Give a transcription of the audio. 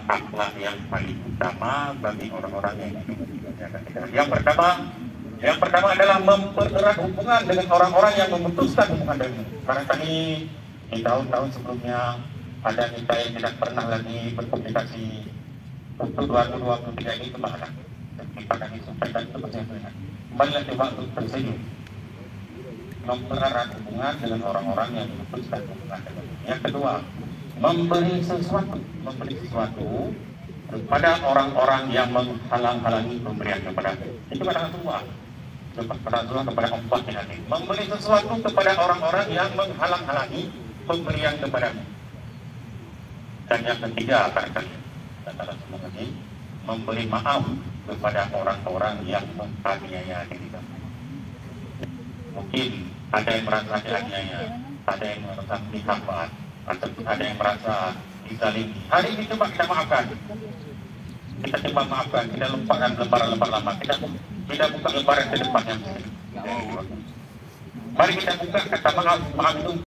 akhlak yang paling utama bagi orang-orang yang hidup di dunia. Yang pertama adalah mempererat hubungan dengan orang-orang yang memutuskan hubungan dengan. Karena tadi di tahun-tahun sebelumnya ada kita yang tidak pernah lagi berkomunikasi. Untuk 2023 ini kemana? Kita akan disampaikan seperti itu. Kembali lagi waktu tersenyum. Mempererat hubungan dengan orang-orang yang memutuskan hubungan dengan. Yang kedua, memberi sesuatu kepada orang-orang yang menghalang-halangi pemberian kepada. Itu kata Rasulullah. Kepada Allah yang hadir. Memberi sesuatu kepada orang-orang yang menghalang-halangi pemberian kepadamu. Dan yang ketiga, kata Rasulullah ini, memberi maaf kepada orang-orang yang menganiaya diri kamu. Mungkin ada yang merasa dianiaya, ada yang merasa dihambat, atau ada yang merasa dizalimi. Hari ini coba kita maafkan. Kita coba maafkan, kita lupakan lembaran-lembar lama. Kita buka lembaran ke depan yang mari kita buka kata maaf itu